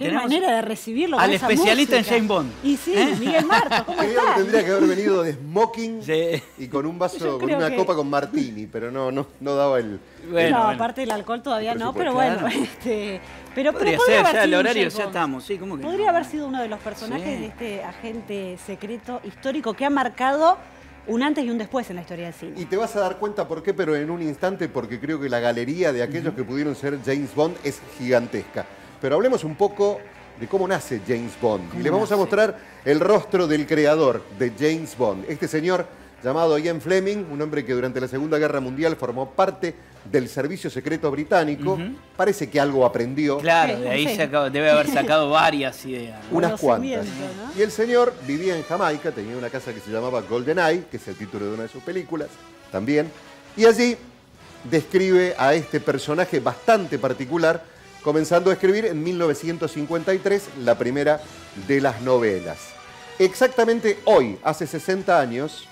Qué manera de recibirlo con al esa especialista música. en James Bond. Y sí, Miguel Martos, ¿cómo Creo que estás? tendría que haber venido de smoking Sí. y con un vaso, Yo con creo una que- copa con martini, pero no daba el... Bueno, no, bueno. aparte del alcohol todavía no, pero Presupuesto. bueno, pero Podría podría ser, haber ya el sido un horario James ya Bond. estamos. Sí, ¿cómo que Podría no? haber sido uno de los personajes Sí. de este agente secreto histórico que ha marcado un antes y un después en la historia del cine. Y te vas a dar cuenta por qué, pero en un instante, porque creo que la galería de aquellos que pudieron ser James Bond es gigantesca. Pero hablemos un poco de cómo nace James Bond. Y les vamos a mostrar el rostro del creador de James Bond. Este señor llamado Ian Fleming, un hombre que durante la Segunda Guerra Mundial formó parte del servicio secreto británico. Parece que algo aprendió. Claro, Sí, de ahí sí. debe haber sacado varias ideas. Unas cuantas. Conocimiento, ¿no? Y el señor vivía en Jamaica, tenía una casa que se llamaba GoldenEye, que es el título de una de sus películas también. Y allí describe a este personaje bastante particular, comenzando a escribir en 1953 la primera de las novelas. Exactamente hoy, hace 60 años,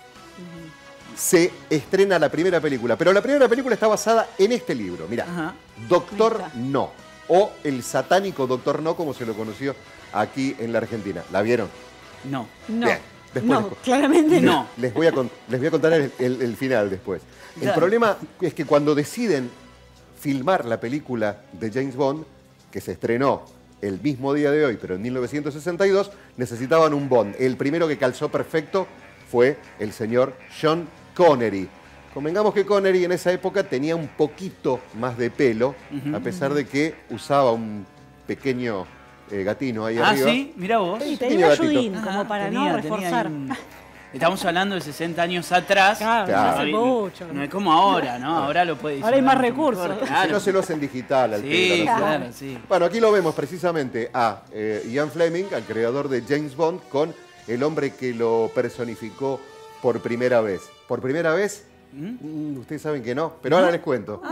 se estrena la primera película. Pero la primera película está basada en este libro. Mirá, Ajá. Doctor Ahí está. No, o el satánico Doctor No, como se lo conoció aquí en la Argentina. ¿La vieron? No. No, Bien, después no, les- claramente no. No. Les voy a contar el final después. El Claro. problema es que cuando deciden filmar la película de James Bond, que se estrenó el mismo día de hoy, pero en 1962, necesitaban un Bond. El primero que calzó perfecto fue el señor Sean Connery. Convengamos que Connery en esa época tenía un poquito más de pelo, a pesar de que usaba un pequeño gatino ahí Ah, arriba. sí, mira vos. Y pequeño tenía un gatito. ayudín, como para no reforzar. Estamos hablando de 60 años atrás. Claro, Claro. hace mucho. No es como ahora, ¿no? Ahora lo puede Ahora hay más disimular mucho recursos. mejor, Si claro. no se lo hacen digital al Sí, pelo, ¿no? claro, sí. Bueno, aquí lo vemos precisamente a Ian Fleming, al creador de James Bond, con el hombre que lo personificó por primera vez. ¿Por primera vez? Ustedes saben que no, pero ahora les cuento.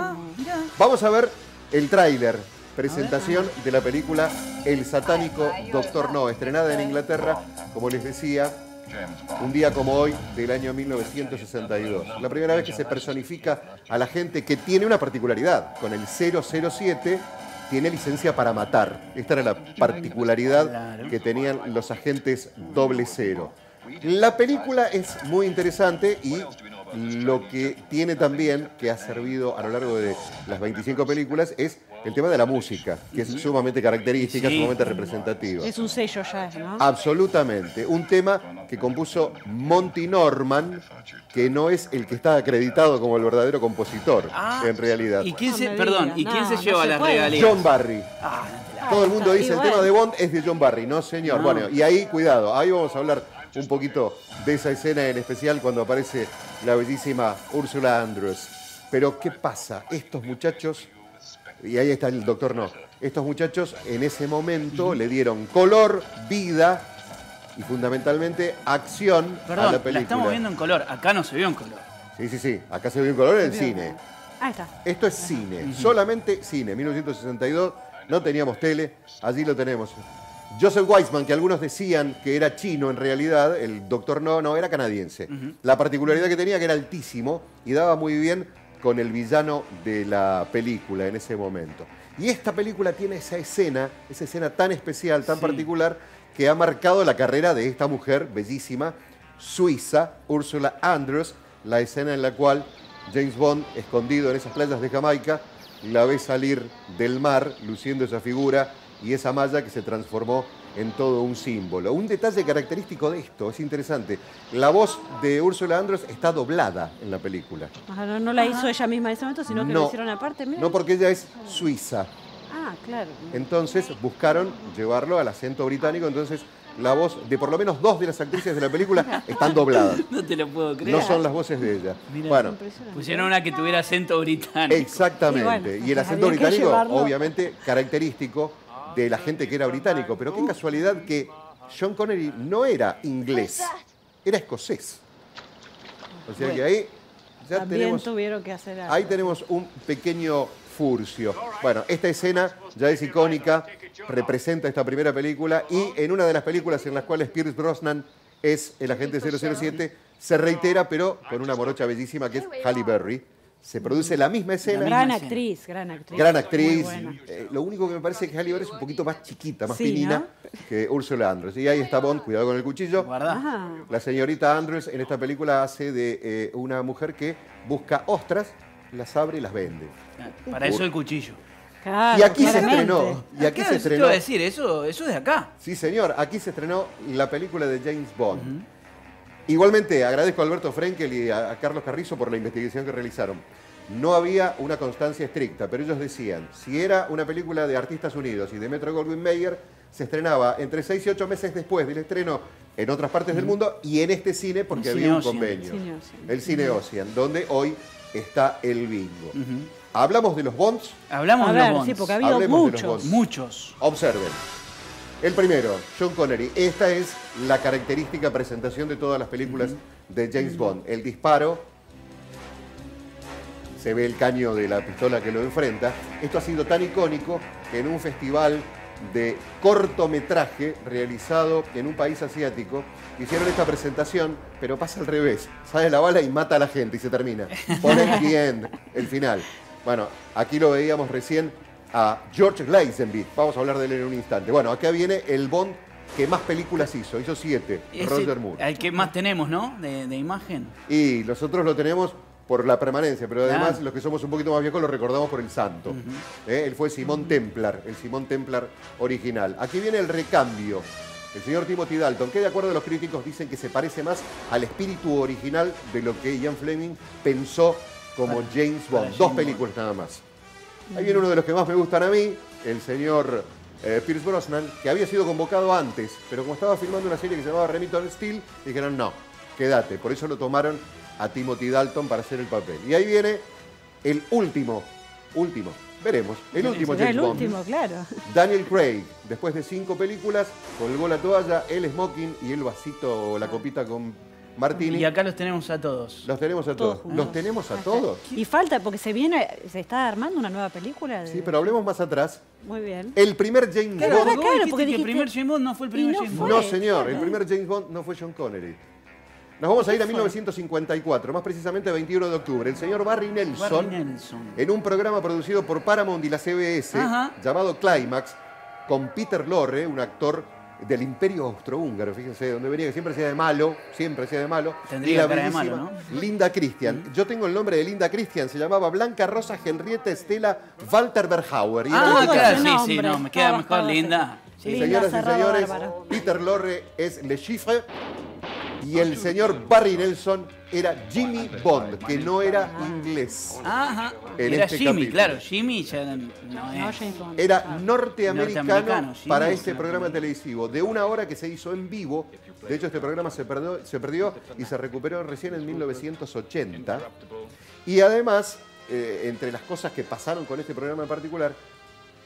Vamos a ver el tráiler, presentación de la película El satánico Doctor No, estrenada en Inglaterra, como les decía, un día como hoy del año 1962. La primera vez que se personifica a la gente que tiene una particularidad. Con el 007 tiene licencia para matar. Esta era la particularidad Claro. que tenían los agentes 00. La película es muy interesante y lo que tiene también, que ha servido a lo largo de las 25 películas, es el tema de la música, que es sumamente característica, Sí. sumamente representativa. Es un sello ya, ¿no? Absolutamente. Un tema que compuso Monty Norman, que no es el que está acreditado como el verdadero compositor, en realidad. ¿Y quién No se, me perdón, digas. ¿y quién No, se no lleva se las puede. regalías? John Barry. Ah, no te la- Todo el mundo dice, y el bueno. tema de Bond es de John Barry. No, señor. No. Bueno, y ahí, cuidado, ahí vamos a hablar un poquito de esa escena en especial cuando aparece la bellísima Ursula Andrews. Pero, ¿qué pasa? Estos muchachos, y ahí está el Doctor No, estos muchachos en ese momento le dieron color, vida y fundamentalmente acción a Perdón, la la película. estamos viendo en color. Acá no se vio en color. Sí, sí, sí. Acá se vio en color en el cine. Ahí está. Esto es cine, solamente cine. 1962, no teníamos tele, allí lo tenemos. Joseph Weissman, que algunos decían que era chino en realidad, el Doctor No, era canadiense. La particularidad que tenía que era altísimo y daba muy bien con el villano de la película en ese momento. Y esta película tiene esa escena tan especial, tan Sí. particular, que ha marcado la carrera de esta mujer bellísima, suiza, Ursula Andrews, la escena en la cual James Bond, escondido en esas playas de Jamaica, la ve salir del mar, luciendo esa figura y esa malla que se transformó en todo un símbolo. Un detalle característico de esto, es interesante, la voz de Ursula Andrews está doblada en la película. Ajá, no la hizo ella misma en ese momento, sino que lo hicieron aparte. Mira. No porque ella es suiza. Ah, claro. Entonces buscaron llevarlo al acento británico, entonces la voz de por lo menos dos de las actrices de la película están dobladas. No te lo puedo creer. No son las voces de ella. Mirá. Bueno, Impresionante. Pusieron una que tuviera acento británico. exactamente. Y bueno, Y el acento había que británico, llevarlo. obviamente, característico de la gente que era británico. Pero qué casualidad que Sean Connery no era inglés, era escocés. O sea que ahí ya También tenemos, tuvieron que hacer algo. ahí tenemos un pequeño furcio. Bueno, esta escena ya es icónica, representa esta primera película y en una de las películas en las cuales Pierce Brosnan es el agente 007, se reitera, pero con una morocha bellísima que es Halle Berry. Se produce la misma escena. Gran escena. actriz, gran actriz. Gran actriz. Muy buena. Lo único que me parece es que Halle Berry es un poquito más chiquita, más Sí, pinina ¿no? que Ursula Andress. Y ahí está Bond, cuidado con el cuchillo. Guardá. Ajá. La señorita Andrews en esta película hace de una mujer que busca ostras, las abre y las vende. Para eso el cuchillo. Claro, Y aquí se claramente. estrenó. Y aquí Claro, se eso te estrenó. iba a decir, eso es de acá. Sí, señor, aquí se estrenó la película de James Bond. Igualmente, agradezco a Alberto Frenkel y a Carlos Carrizo por la investigación que realizaron. No había una constancia estricta, pero ellos decían, si era una película de Artistas Unidos y de Metro Goldwyn Mayer, se estrenaba entre 6 y 8 meses después del estreno en otras partes del mundo y en este cine porque El había Cine un Ocean. convenio. Cine Ocean. El Cine Ocean, donde hoy está el bingo. Hablamos de los Bonds. Hablamos A de los ver, Bonds. sí, porque ha habido Hablemos de los muchos. Bonds. Muchos. Observen. El primero, Sean Connery. Esta es la característica presentación de todas las películas de James Bond. El disparo, se ve el caño de la pistola que lo enfrenta. Esto ha sido tan icónico que en un festival de cortometraje realizado en un país asiático hicieron esta presentación, pero pasa al revés. Sale la bala y mata a la gente y se termina. Ponen the end, el final. Bueno, aquí lo veíamos recién a George Lazenby. Vamos a hablar de él en un instante. Bueno, acá viene el Bond que más películas hizo. Hizo 7, Ese- Roger Moore. El que más tenemos, ¿no? De imagen. Y nosotros lo tenemos por la permanencia, pero además Claro. los que somos un poquito más viejos lo recordamos por el santo. Él fue Simón Templar, el Simón Templar original. Aquí viene el recambio. El señor Timothy Dalton, que de acuerdo a los críticos dicen que se parece más al espíritu original de lo que Ian Fleming pensó como James Bond. James 2 Bond. películas nada más. Ahí viene uno de los que más me gustan a mí, el señor Pierce Brosnan, que había sido convocado antes, pero como estaba filmando una serie que se llamaba Remington Steel, dijeron no, quédate. Por eso lo tomaron a Timothy Dalton para hacer el papel. Y ahí viene el último, veremos, el último Será James el Bond. último, claro. Daniel Craig, después de 5 películas, colgó la toalla, el smoking y el vasito o la copita con Martini. Y acá los tenemos a todos. Los tenemos a Todos todos. juntos. ¿Los tenemos a todos? Y falta, porque se está armando una nueva película. Sí, pero hablemos más atrás. Muy bien. El primer James Claro, Bond... vos claro, dijiste porque que el dijiste- primer James Bond no fue el Y primer no James fue. Bond. No, señor, claro. el primer James Bond no fue Sean Connery. Nos vamos a ir a 1954, más precisamente 21 de octubre. El señor Barry Nelson, Barry Nelson. en un programa producido por Paramount y la CBS, Ajá. llamado Climax, con Peter Lorre, un actor del Imperio Austrohúngaro, fíjense, donde venía que siempre hacía de malo, Tendría y la cara de bellísima malo, Linda Christian. Yo tengo el nombre de Linda Christian, se llamaba Blanca Rosa Henrietta Estela Walter Berhauer. Y era Ah, de- claro, ese sí, sí, nombre. no, me queda Estaba- mejor estaba Linda. ese. Sí. Linda Señoras y Serrano señores, Bárbaro. Peter Lorre es Le Chiffre y el señor Barry Nelson era Jimmy Bond, que no era inglés. Ajá. En Era este Jimmy, capítulo. claro. Jimmy ya no No, es. James Bond. Era Ah. norteamericano Norteamericano, Jimmy para es este programa norteamericano. televisivo de 1 hora que se hizo en vivo. De hecho, este programa se perdió y se recuperó recién en 1980. Y además, entre las cosas que pasaron con este programa en particular,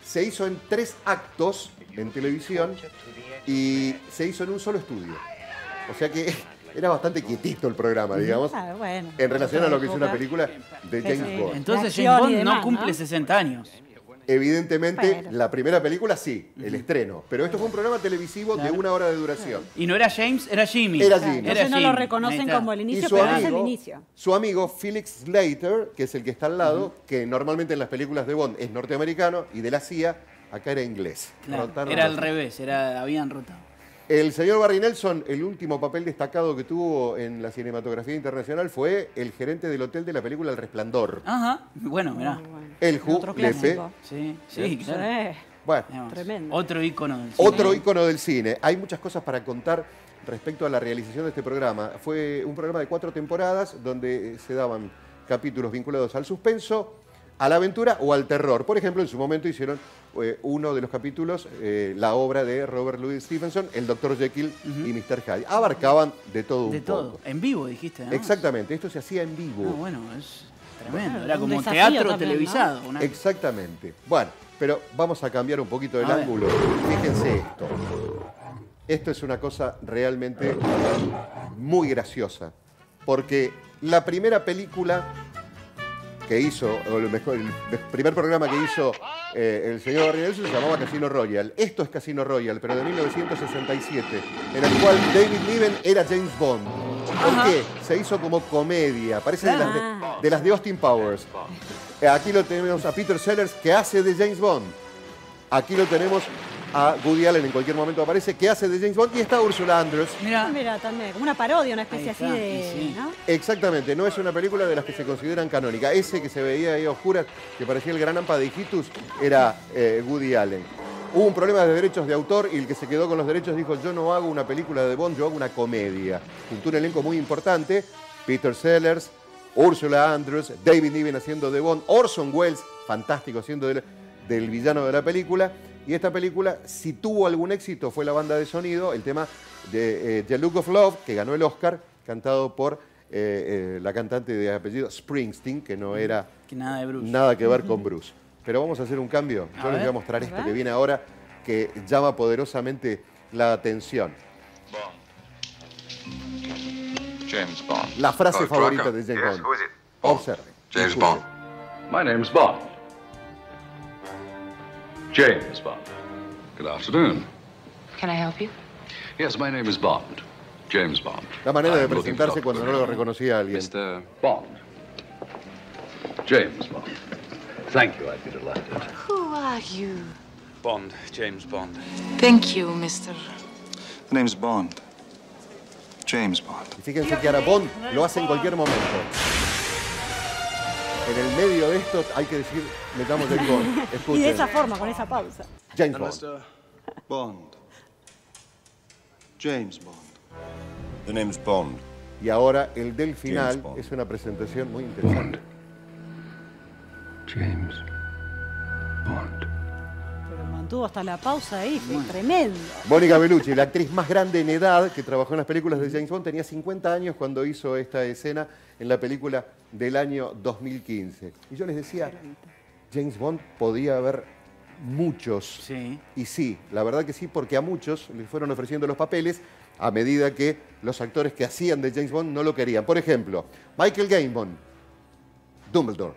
se hizo en 3 actos en televisión y se hizo en un solo estudio. O sea que era bastante quietito el programa, digamos, Ah, bueno. en relación a lo que es una Época. película de Sí, James sí. Bond. Entonces La James acción y Bond demás, no cumple ¿no? 60 años. Evidentemente, Bueno. la primera película sí, el estreno. Pero esto fue un programa televisivo de Claro. 1 hora de duración. Y no era James, era Jimmy. Era Claro, Jimmy. entonces no lo Jimmy. reconocen Ahí está. como el Y inicio, su pero es el amigo, inicio. su amigo Felix Slater, que es el que está al lado, que normalmente en las películas de Bond es norteamericano y de la CIA, acá era inglés. Claro, Rotaron era los- al revés, habían rotado. El señor Barry Nelson, el último papel destacado que tuvo en la cinematografía internacional fue el gerente del hotel de la película El Resplandor. Ajá, bueno, mirá. Muy bueno. El Who, Otro Lepe. clásico. Sí, sí, claro. Sí. Bueno, Digamos, Tremendo. Otro ícono del cine. otro ícono del cine. Hay muchas cosas para contar respecto a la realización de este programa. Fue un programa de 4 temporadas donde se daban capítulos vinculados al suspenso, a la aventura o al terror. Por ejemplo, en su momento hicieron uno de los capítulos, la obra de Robert Louis Stevenson, El Dr. Jekyll y Mr. Hyde. Abarcaban de todo un De todo. poco. En vivo, dijiste, ¿no? Exactamente, esto se hacía en Ah, vivo. bueno, es tremendo. Bueno, Era un como desafío teatro también, televisado. Exactamente. Bueno, pero vamos a cambiar un poquito el A ver. ángulo. Fíjense esto. Esto es una cosa realmente muy graciosa. Porque la primera película que hizo, o el primer programa que hizo el señor Barry Nelson se llamaba Casino Royale. Esto es Casino Royale, pero de 1967, en el cual David Niven era James Bond. ¿Por qué? Se hizo como comedia, parece de las de Austin Powers. Aquí lo tenemos a Peter Sellers, que hace de James Bond. Aquí lo tenemos a Woody Allen, en cualquier momento aparece, que hace de James Bond. Y está Ursula Andress. Mira, también, como una parodia, una especie así de... Sí. ¿no? Exactamente, no es una película de las que se consideran canónicas. Ese que se veía ahí a oscuras, que parecía el gran Ampa de Hijitus, era Woody Allen. Hubo un problema de derechos de autor y el que se quedó con los derechos dijo: yo no hago una película de Bond, yo hago una comedia. Juntó un elenco muy importante: Peter Sellers, Ursula Andrews, David Niven haciendo de Bond, Orson Welles, fantástico, haciendo del villano de la película. Y esta película, si tuvo algún éxito, fue la banda de sonido, el tema de The Look of Love, que ganó el Oscar, cantado por la cantante de apellido Springsteen, que no era Que nada de Bruce. nada que ver con Bruce. Pero vamos a hacer un cambio. Yo les voy a mostrar esto que viene ahora, que llama poderosamente la atención. James Bond. La frase favorita Drucker. de James Yes, Bond. who is it? Observen. James Escuchen. Bond. My name's Bond. James Bond. Good afternoon. Can I help you? Yes, my name is Bond. James Bond. La manera de I'm looking for presentarse cuando no lo reconocía a alguien. Mr. Bond. James Bond. Thank you, I'd be delighted. Who are you? Bond, James Bond. Thank you, Mr. The name's Bond. James Bond. Y fíjense que ahora Bond lo hace en cualquier momento. En el medio de esto hay que decir, metamos James Bond. Y de Escuchen. esa forma, con esa pausa. James Bond. Bond. James Bond. The name's Bond. Y ahora el del final James Bond. es una presentación muy interesante. James Bond. Pero mantuvo hasta la pausa ahí, fue tremendo. Mónica Bellucci, la actriz más grande en edad que trabajó en las películas de James Bond, tenía 50 años cuando hizo esta escena en la película del año 2015. Y yo les decía, James Bond podía haber muchos. Sí. Y sí, la verdad que sí, porque a muchos les fueron ofreciendo los papeles a medida que los actores que hacían de James Bond no lo querían. Por ejemplo, Michael Gambon, Dumbledore.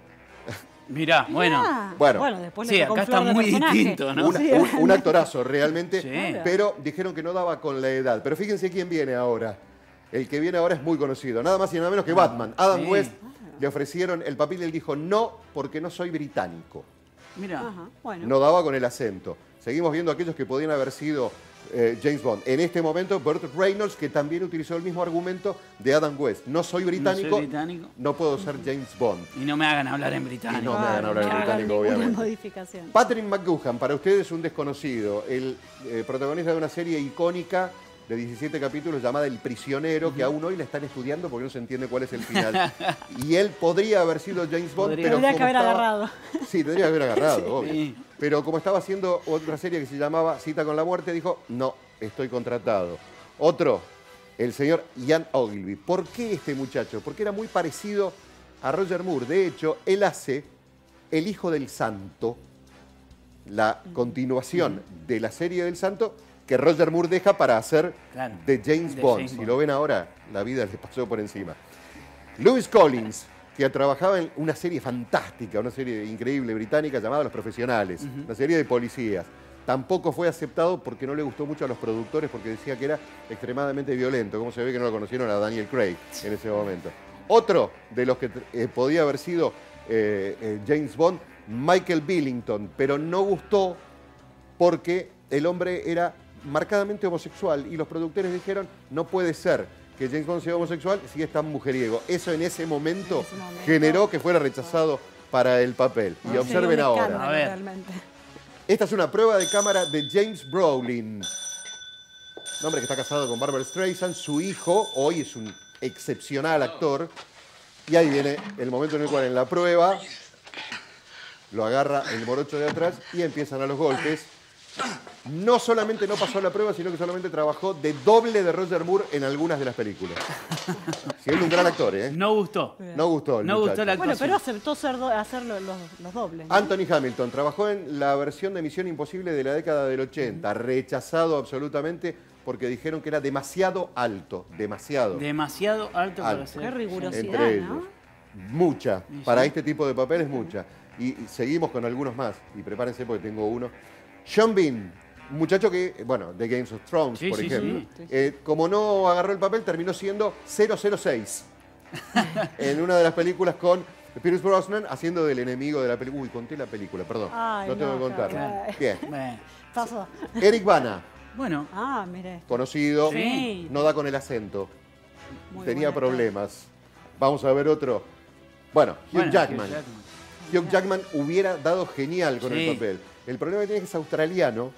Mirá, bueno. Ah, Bueno. después Sí, le tocó acá un flor está de muy personaje. distinto, ¿no? Un actorazo realmente, Sí. pero dijeron que no daba con la edad. Pero fíjense quién viene ahora. El que viene ahora es muy conocido, nada más y nada menos que Batman. Adam sí. West le ofrecieron el papel y él dijo no, porque no soy británico. Mirá. Ajá, bueno. No daba con el acento. Seguimos viendo aquellos que podían haber sido James Bond. En este momento, Burt Reynolds, que también utilizó el mismo argumento de Adam West. No soy británico, británico. puedo ser James Bond. Y no me hagan hablar en Y británico. no me hagan hablar en No hagan británico, ninguna obviamente. modificación. Patrick McGoohan, para ustedes un desconocido, el protagonista de una serie icónica de 17 capítulos llamada El Prisionero, que aún hoy la están estudiando porque no se entiende cuál es el final. Y él podría haber sido James Bond, Podría. pero Tendría como que haber estaba- agarrado. Sí, tendría que haber agarrado, obvio. Sí. Pero como estaba haciendo otra serie que se llamaba Cita con la Muerte, dijo, no, estoy contratado. Otro, el señor Ian Ogilvy. ¿Por qué este muchacho? Porque era muy parecido a Roger Moore. De hecho, él hace El Hijo del Santo, la continuación de la serie del Santo que Roger Moore deja para hacer Claro, de James de Bond. James Si Bond. lo ven ahora, la vida les pasó por encima. Lewis Collins, que trabajaba en una serie fantástica, una serie increíble británica llamada Los Profesionales, una serie de policías. Tampoco fue aceptado porque no le gustó mucho a los productores porque decía que era extremadamente violento. Como se ve que no lo conocieron a Daniel Craig en ese momento. Otro de los que podía haber sido James Bond, Michael Billington, pero no gustó porque el hombre era marcadamente homosexual y los productores dijeron no puede ser que James Bond sea homosexual si es tan mujeriego. Eso en ese momento generó que fuera rechazado para el papel. Y observen Sería un ahora. escándalo, A ver. realmente. Esta es una prueba de cámara de James Brolin. Un hombre que está casado con Barbara Streisand. Su hijo hoy es un excepcional actor. Y ahí viene el momento en el cual en la prueba lo agarra el morocho de atrás y empiezan a los golpes. No solamente no pasó la prueba, sino que solamente trabajó de doble de Roger Moore en algunas de las películas. Siendo un gran actor, ¿eh? No gustó. No gustó el No muchacho. gustó la Bueno, pero actuación. aceptó hacer los dobles. ¿no? Anthony Hamilton trabajó en la versión de Misión Imposible de la década del 80, rechazado absolutamente porque dijeron que era demasiado alto, demasiado. Demasiado alto para Alto. ser. Qué rigurosidad, Entre ¿no? ellos. Mucha. Para este tipo de papeles, mucha. Y seguimos con algunos más. Y prepárense porque tengo uno. Sean Bean, Un muchacho que, bueno, de Games of Thrones, Sí, por sí, ejemplo. sí. Como no agarró el papel, terminó siendo 006 en una de las películas con Pierce Brosnan haciendo del enemigo de la película. Uy, conté la película, perdón. Ay, no tengo no, que contarla. claro. Bien. Bueno, Pasó. Eric Bana, bueno, Ah, mire. conocido, Sí. no da con el acento. Muy Tenía buen actor. problemas. Vamos a ver otro. Bueno, Hugh bueno, Jackman. Hugh Hugh Jackman hubiera dado genial con Sí. el papel. El problema que tiene es que es australiano,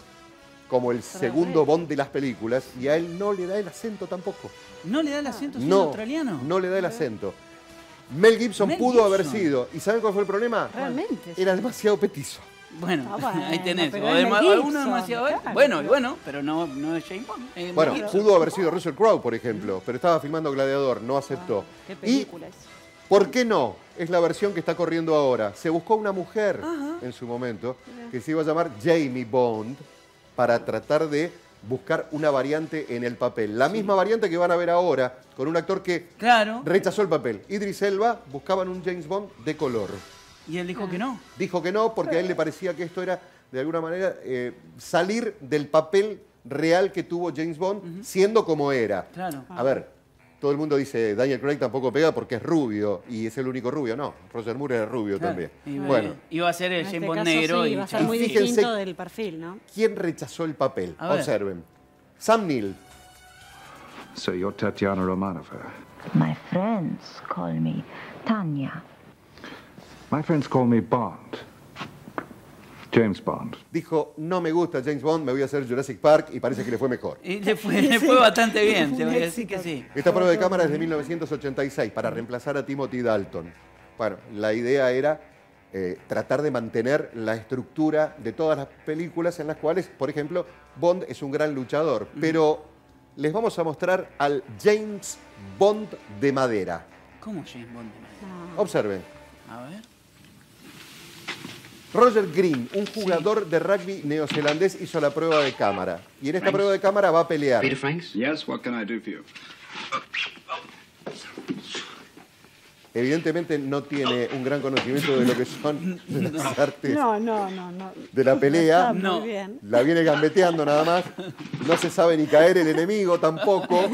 como el segundo Bond de las películas, y a él no le da el acento tampoco. ¿No le da el acento siendo No, australiano? no le da el acento. Mel Gibson Mel pudo haber Gibson. sido. ¿Y saben cuál fue el problema? Realmente. sí. Era demasiado petizo. Bueno, Ah, bueno, ahí tenés. pero O es Mel uno Gibson, demasiado. claro, bueno, pero- y bueno, pero no es James Bond. es Mel Bueno, Gibson. pudo haber sido Russell Crowe, por ejemplo, pero estaba filmando Gladiador, no aceptó. Qué Y, película es. ¿por qué no? Es la versión que está corriendo ahora. Se buscó una mujer en su momento que se iba a llamar Jamie Bond para tratar de buscar una variante en el papel. La misma variante que van a ver ahora con un actor que Claro. rechazó el papel. Idris Elba, buscaban un James Bond de color. Y él dijo que no. Dijo que no porque a él le parecía que esto era, de alguna manera, salir del papel real que tuvo James Bond siendo como era. Claro. A ver, todo el mundo dice Daniel Craig tampoco pega porque es rubio y es el único rubio. No, Roger Moore era rubio Claro. también. Y, Bueno, iba a ser el En James este Bond caso, negro sí, y va a ser chao. muy Fíjense- distinto del perfil, ¿no? ¿quién rechazó el papel? A ver. Observen. Sam Neill. So you're Tatiana Romanova. My friends call me Tanya. My friends call me Bond. James Bond. Dijo, no me gusta James Bond, me voy a hacer Jurassic Park y parece que le fue mejor. Y le fue bastante bien, te voy a decir que sí. Esta prueba de cámara es de 1986 para reemplazar a Timothy Dalton. Bueno, la idea era tratar de mantener la estructura de todas las películas en las cuales, por ejemplo, Bond es un gran luchador. Pero les vamos a mostrar al James Bond de madera. ¿Cómo James Bond? Observen. A ver. Roger Green, un jugador de rugby neozelandés, hizo la prueba de cámara. Y en esta prueba de cámara va a pelear. Yes, what can I do for you? Evidentemente no tiene un gran conocimiento de lo que son las artes No. de la pelea. Está No. muy bien. La viene gambeteando nada más. No se sabe ni caer el enemigo tampoco.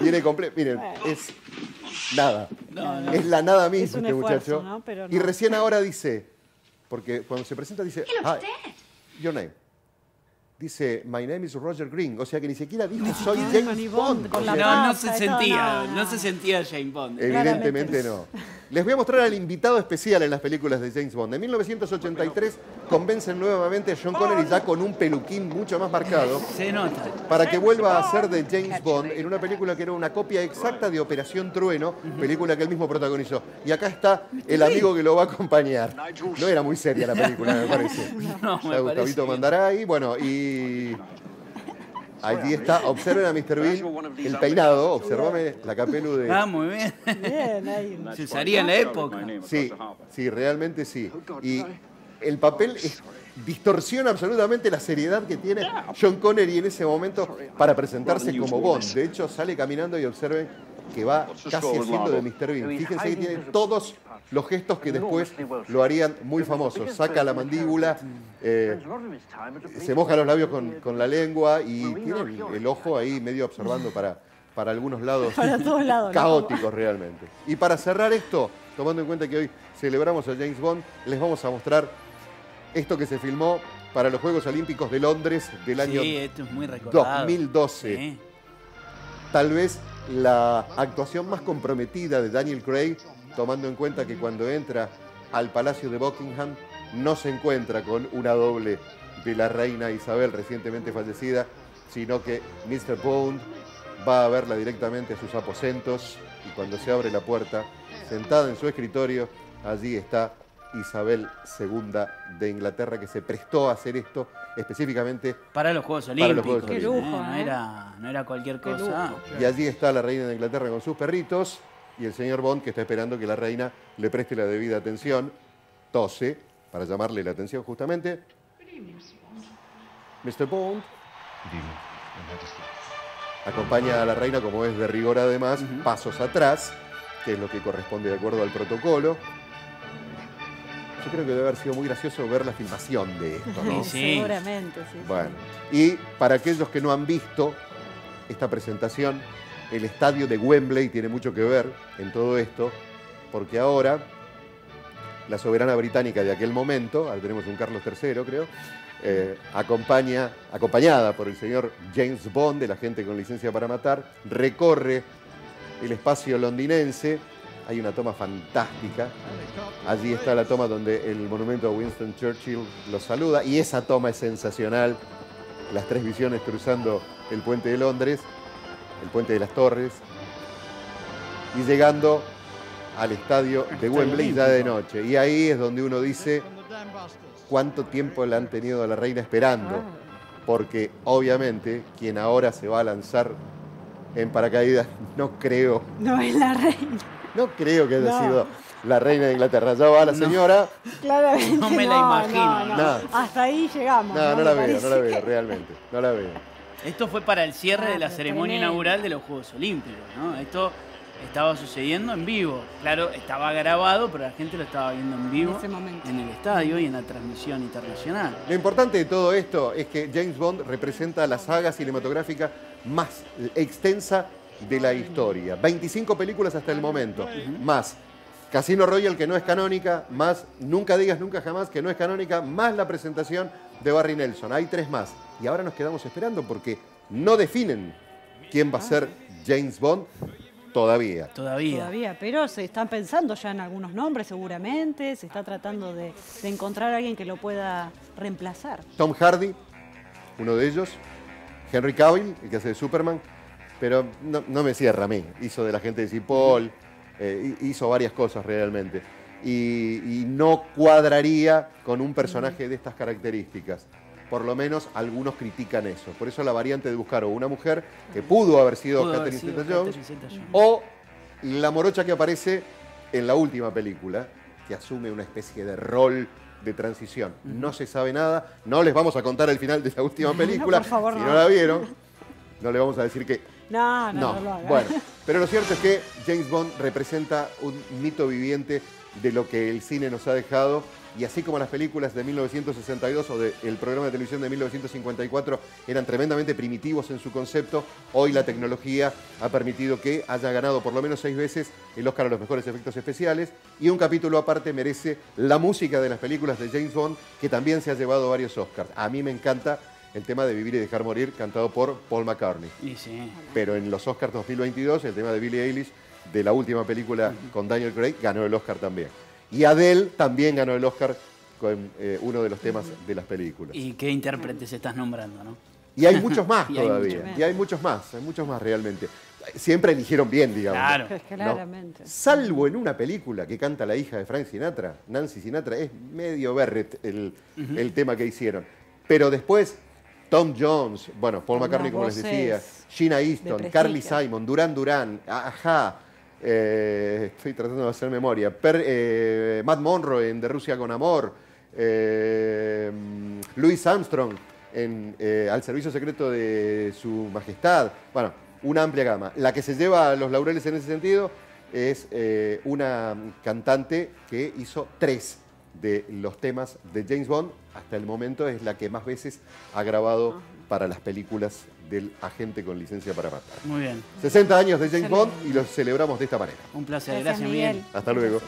Viene completo. Miren, es nada. Es la nada misma Es un este esfuerzo, muchacho. ¿no? Pero Y no. recién ahora dice, porque cuando se presenta dice, "Hi, your name." Dice, my name is Roger Green. O sea que ni siquiera dijo, soy siquiera James ni Bond. Bond, con O la sea, No, no pasta se y todo, sentía, no. no se sentía James Bond. Evidentemente no. Les voy a mostrar al invitado especial en las películas de James Bond. En 1983 convencen nuevamente a Sean Connery ya con un peluquín mucho más marcado Se nota. para que vuelva a ser de James Bond en una película que era una copia exacta de Operación Trueno, película que él mismo protagonizó. Y acá está el amigo que lo va a acompañar. No era muy seria la película, me parece. No, me Está Gustavito parece bien. Mandaray, bueno, y allí está, observen a Mr. Bean, el peinado, observame la capelu de... Ah, muy bien. Bien, ahí. Se usaría en la época. Sí, realmente sí. Y el papel distorsiona absolutamente la seriedad que tiene Sean Connery en ese momento para presentarse como Bond. De hecho, sale caminando y observen que va casi haciendo de Mr. Bean. Fíjense que tiene todos los gestos que después lo harían muy famosos. Saca la mandíbula, se moja los labios con la lengua y tiene el ojo ahí medio observando para algunos lados Para todos lados, ¿no? caóticos realmente. Y para cerrar esto, tomando en cuenta que hoy celebramos a James Bond, les vamos a mostrar esto que se filmó para los Juegos Olímpicos de Londres del año Sí, esto es muy recordado. 2012. Sí. Tal vez la actuación más comprometida de Daniel Craig, tomando en cuenta que cuando entra al Palacio de Buckingham no se encuentra con una doble de la reina Isabel recientemente fallecida, sino que Mr. Bond va a verla directamente a sus aposentos y cuando se abre la puerta, sentada en su escritorio, allí está Isabel II de Inglaterra, que se prestó a hacer esto específicamente. Para los Juegos Para los Olímpicos. Juegos Qué Olímpicos. lujo, No era cualquier Qué cosa. lujo. Y allí está la reina de Inglaterra con sus perritos y el señor Bond que está esperando que la reina le preste la debida atención. Tose para llamarle la atención justamente. Mr. Bond acompaña a la reina, como es de rigor además, pasos atrás, que es lo que corresponde de acuerdo al protocolo. Yo creo que debe haber sido muy gracioso ver la filmación de esto, ¿no? Sí. Seguramente, sí. Bueno, y para aquellos que no han visto esta presentación, el estadio de Wembley tiene mucho que ver en todo esto, porque ahora la soberana británica de aquel momento, ahora tenemos un Carlos III, creo, acompañada por el señor James Bond, el agente con licencia para matar, recorre el espacio londinense. Hay una toma fantástica. Allí está la toma donde el monumento a Winston Churchill los saluda, y esa toma es sensacional. Las tres visiones cruzando el puente de Londres, el puente de las Torres, y llegando al estadio de Wembley ya de noche. Y ahí es donde uno dice cuánto tiempo la han tenido a la reina esperando, porque obviamente quien ahora se va a lanzar en paracaídas, no creo No es la reina. que haya sido la reina de Inglaterra. Ya va la señora. Claramente. No me la imagino. No. Hasta ahí llegamos. No la Me veo, no la parece. veo, realmente. No la veo. Esto fue para el cierre de la pero ceremonia tremendo. inaugural de los Juegos Olímpicos, ¿no? Esto estaba sucediendo en vivo. Claro, estaba grabado, pero la gente lo estaba viendo en vivo En ese momento. en el estadio y en la transmisión internacional. Lo importante de todo esto es que James Bond representa la saga cinematográfica más extensa de la historia. 25 películas hasta el momento, más Casino Royale, que no es canónica, más Nunca digas nunca jamás, que no es canónica, más la presentación de Barry Nelson. Hay 3 más. Y ahora nos quedamos esperando porque no definen quién va a ser James Bond todavía. Todavía, pero se están pensando ya en algunos nombres seguramente, se está tratando de encontrar a alguien que lo pueda reemplazar. Tom Hardy, uno de ellos. Henry Cavill, el que hace de Superman. Pero no me cierra a mí. Hizo de la gente de Cipoll, hizo varias cosas realmente. Y no cuadraría con un personaje de estas características. Por lo menos algunos critican eso. Por eso la variante de buscar o una mujer que pudo haber sido Catherine Zeta-Jones, o la morocha que aparece en la última película, que asume una especie de rol de transición. No se sabe nada, no les vamos a contar el final de la última película. por favor, si no. no la vieron, no le vamos a decir que No lo hagan. bueno, pero lo cierto es que James Bond representa un mito viviente de lo que el cine nos ha dejado, y así como las películas de 1962 o del programa de televisión de 1954 eran tremendamente primitivos en su concepto, hoy la tecnología ha permitido que haya ganado por lo menos 6 veces el Oscar a los mejores efectos especiales, y un capítulo aparte merece la música de las películas de James Bond, que también se ha llevado varios Oscars. A mí me encanta el tema de Vivir y Dejar Morir, cantado por Paul McCartney. Y sí. Pero en los Oscars 2022, el tema de Billie Eilish, de la última película con Daniel Craig, ganó el Oscar también. Y Adele también ganó el Oscar con uno de los temas de las películas. ¿Y qué intérpretes estás nombrando, no? Y hay muchos más Y hay todavía. muchos Y hay muchos más realmente. Siempre eligieron bien, digamos. Claro. Claramente. ¿No? Salvo en una película que canta la hija de Frank Sinatra, Nancy Sinatra, es medio berret el tema que hicieron. Pero después, Tom Jones, bueno, Paul McCartney, como les decía, Gina Easton, prestigio. Carly Simon, Duran Duran, Ajá, estoy tratando de hacer memoria, Matt Monroe en De Rusia con Amor, Louis Armstrong en Al servicio secreto de su majestad. Bueno, una amplia gama. La que se lleva los laureles en ese sentido es una cantante que hizo 3 de los temas de James Bond. Hasta el momento es la que más veces ha grabado para las películas del agente con licencia para matar. Muy bien. 60 años de James Bond y los celebramos de esta manera. Un placer. Gracias, Gracias, Miguel. Miguel. Hasta luego.